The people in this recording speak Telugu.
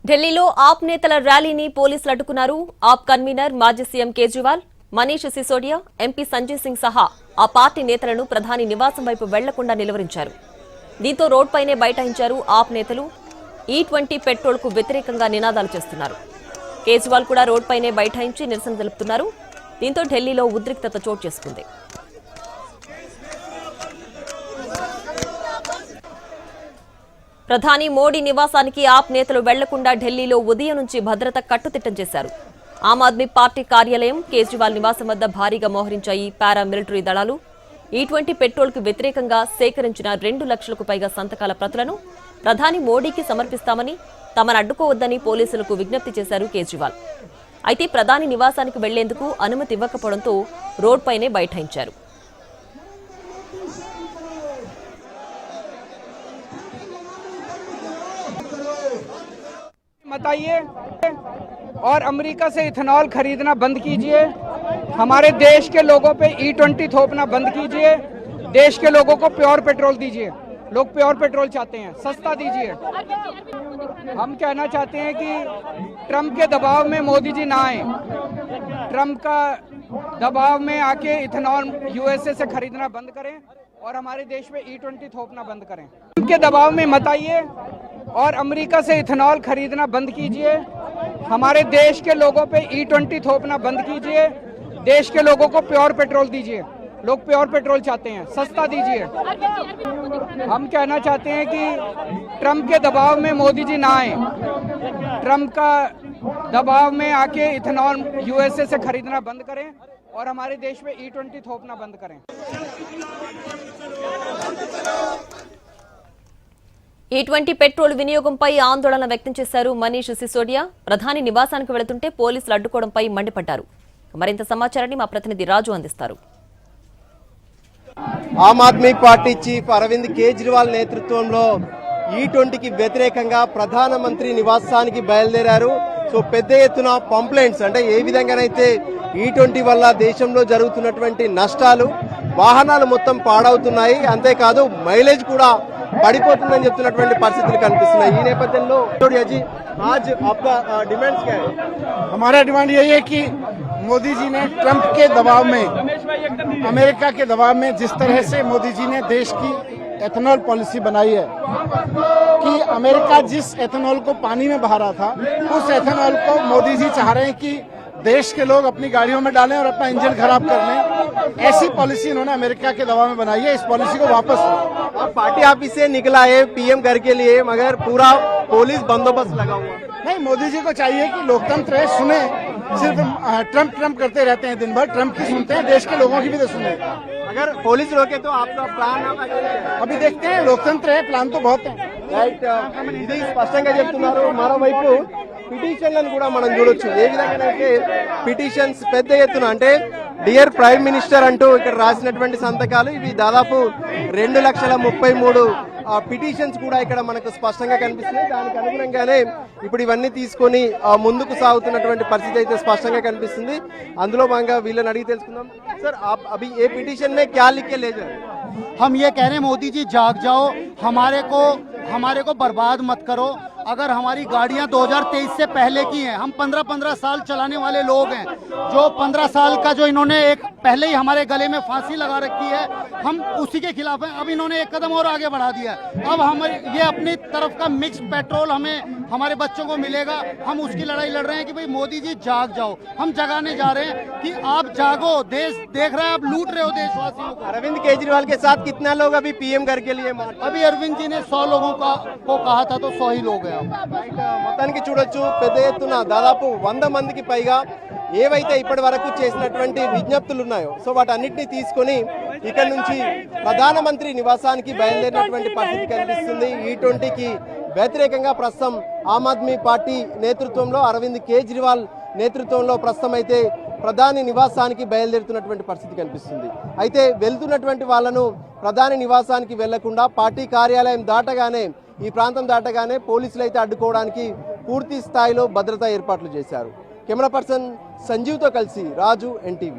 ఢిల్లీలో ఆప్ నేతల ర్యాలీని పోలీసులు అడ్డుకున్నారు. ఆప్ కన్వీనర్ మాజీ సీఎం కేజ్రీవాల్, మనీష్ సిసోడియా, ఎంపీ సంజయ్ సింగ్ సహా ఆ పార్టీ నేతలను ప్రధాని నివాసం వైపు వెళ్లకుండా నిలువరించారు. దీంతో రోడ్డుపైనే బైఠాయించారు ఆప్ నేతలు. E20 పెట్రోల్కు వ్యతిరేకంగా నినాదాలు చేస్తున్నారు. కేజ్రీవాల్ కూడా రోడ్డుపైనే బైఠాయించి నిరసన తెలుపుతున్నారు. దీంతో ఢిల్లీలో ఉద్రిక్తత చోటు చేసుకుంది. ప్రధాని మోడీ నివాసానికి ఆప్ నేతలు వెళ్లకుండా ఢిల్లీలో ఉదయం నుంచి భద్రత కట్టుదిట్టం చేశారు. ఆమ్ ఆద్మీ పార్టీ కార్యాలయం, కేజ్రీవాల్ నివాసం వద్ద భారీగా మోహరించాయి పారామిలిటరీ దళాలు. E20 పెట్రోల్కు వ్యతిరేకంగా సేకరించిన 2 లక్షలకు పైగా సంతకాల ప్రతులను ప్రధాని మోడీకి సమర్పిస్తామని, తమను అడ్డుకోవద్దని పోలీసులకు విజ్ఞప్తి చేశారు కేజ్రీవాల్. అయితే ప్రధాని నివాసానికి వెళ్లేందుకు అనుమతి ఇవ్వకపోవడంతో రోడ్డుపైనే బైఠాయించారు. बताइए और अमेरिका से इथेनॉल खरीदना बंद कीजिए। हमारे देश के लोगों पे E20 थोपना बंद कीजिए। देश के लोगों को प्योर पेट्रोल दीजिए। लोग प्योर पेट्रोल चाहते हैं, सस्ता दीजिए। हम कहना चाहते हैं कि ट्रंप के दबाव में मोदी जी ना आए। ट्रंप का दबाव में आके इथेनॉल USA से खरीदना बंद करें और हमारे देश में E20 थोपना बंद करें। ट्रंप के दबाव में मत आइए और अमेरिका से इथेनॉल खरीदना बंद कीजिए। हमारे देश के लोगों पे E20 थोपना बंद कीजिए। देश के लोगों को प्योर पेट्रोल दीजिए। लोग प्योर पेट्रोल चाहते हैं, सस्ता दीजिए। हम कहना चाहते हैं कि ट्रंप के दबाव में मोदी जी ना आए। ट्रंप का दबाव में आके इथेनॉल USA से खरीदना बंद करें और हमारे देश में E20 थोपना बंद करें। E20 పెట్రోల్ వినియోగంపై ఆందోళన వ్యక్తం చేశారు మనీష్ సిసోడియా. ప్రధాని నివాసానికి వెళుతుంటే పోలీసులు అడ్డుకోవడంపై మండిపడ్డారు. మరింత సమాచారాన్ని మా ప్రతినిధి రాజు అందిస్తారు. ఆమ్ ఆద్మీ పార్టీ చీఫ్ అరవింద్ కేజ్రీవాల్ నేతృత్వంలో E20కి వ్యతిరేకంగా ప్రధానమంత్రి నివాసానికి బయలుదేరారు. సో పెద్ద ఎత్తున కంప్లైంట్స్, అంటే ఏ విధంగానైతే E20 వల్ల దేశంలో జరుగుతున్నటువంటి నష్టాలు, వాహనాలు మొత్తం పాడవుతున్నాయి, అంతేకాదు మైలేజ్ కూడా పడిపోతుందని చెప్తున్నటువంటి పరిస్థితులు కనిపిస్తున్నాయి. ఈ నేపథ్యంలో आज आपका डिमांड्स क्या है? हमारा डिमांड यही है कि मोदी जी ने ट्रंप के दबाव में, अमेरिका के दबाव में, जिस तरह से मोदी जी ने देश की एथेनॉल पॉलिसी बनाई है कि अमेरिका जिस एथेनॉल को पानी में बहा रहा था, उस एथेनॉल को मोदी जी चाह रहे हैं कि देश के लोग अपनी गाड़ियों में डालें और अपना इंजन खराब कर लें। ऐसी पॉलिसी इन्होंने अमेरिका के दबाव में बनाई है। इस पॉलिसी को वापस और पार्टी ऑफिस से निकला है PM घर के लिए, मगर पूरा पुलिस बंदोबस्त लगा हुआ। नहीं, मोदी जी को चाहिए कि लोकतंत्र है, सुने। सिर्फ ट्रंप करते रहते हैं दिन भर, ट्रंप की सुनते हैं, देश के लोगों की भी तो सुने। अगर पुलिस रोके तो आपका प्लान अभी देखते हैं, लोकतंत्र है, प्लान तो बहुत है। రైట్, ఇది స్పష్టంగా చెప్తున్నారు. మరోవైపు పిటిషన్లను కూడా మనం చూడొచ్చు. ఏ విధంగానైతే పిటిషన్స్ పెద్ద ఎత్తున, అంటే డియర్ ప్రైమ్ మినిస్టర్ అంటూ ఇక్కడ రాసినటువంటి సంతకాలు, ఇవి దాదాపు 2,33,000 పిటిషన్స్ కూడా ఇక్కడ మనకు స్పష్టంగా కనిపిస్తున్నాయి. దానికి అనుగుణంగానే ఇప్పుడు ఇవన్నీ తీసుకొని ముందుకు సాగుతున్నటువంటి పరిస్థితి అయితే స్పష్టంగా కనిపిస్తుంది. అందులో భాగంగా వీళ్ళని అడిగి తెలుసుకుందాం. సార్, అభి ఏ పిటిషన్ మే క్యా లిఖ్ కే లే जा रहे? हम ये कह रहे हैं मोदी जी जाग जाओ, हमारे को बर्बाद मत करो। अगर हमारी गाड़ियां 2023 से पहले की हैं, हम 15-15 साल चलाने वाले लोग हैं, जो 15 साल का जो इन्होंने एक पहले ही हमारे गले में फांसी लगा रखी है, हम उसी के खिलाफ हैं। अब इन्होंने एक कदम और आगे बढ़ा दिया है। अब हम ये अपनी तरफ का मिक्स पेट्रोल हमें हमारे बच्चों को मिलेगा। हम उसकी लड़ाई लड़ रहे हैं कि भाई मोदी जी जाग जाओ। हम जगाने जा रहे हैं कि आप जागो, देश देख रहा है, आप लूट रहे हो देशवासियों को। अरविंद केजरीवाल के साथ कितना लोग अभी PM घर के लिए अभी अरविंद जी ने 100 लोगों को कहा था, तो 100 ही लोग हैं। మొత్తానికి చూడొచ్చు, పెద్ద ఎత్తున దాదాపు 100 మందికి పైగా ఏవైతే ఇప్పటి వరకు చేసినటువంటి విజ్ఞప్తులు ఉన్నాయో, సో వాటన్నిటిని తీసుకొని ఇక్కడ నుంచి ప్రధానమంత్రి నివాసానికి బయలుదేరినటువంటి పరిస్థితి కనిపిస్తుంది. E20కి వ్యతిరేకంగా ప్రస్తుతం ఆమ్ ఆద్మీ పార్టీ నేతృత్వంలో, అరవింద్ కేజ్రీవాల్ నేతృత్వంలో ప్రస్తుతం అయితే ప్రధాని నివాసానికి బయలుదేరుతున్నటువంటి పరిస్థితి కనిపిస్తుంది. అయితే వెళ్తున్నటువంటి వాళ్ళను ప్రధాని నివాసానికి వెళ్లకుండా పార్టీ కార్యాలయం దాటగానే, ఈ ప్రాంతం దాటగానే పోలీసులు అయితే అడ్డుకోవడానికి పూర్తి స్థాయిలో భద్రతా ఏర్పాట్లు చేశారు. కెమెరా పర్సన్ సంజీవ్తో కలిసి రాజు, NTV.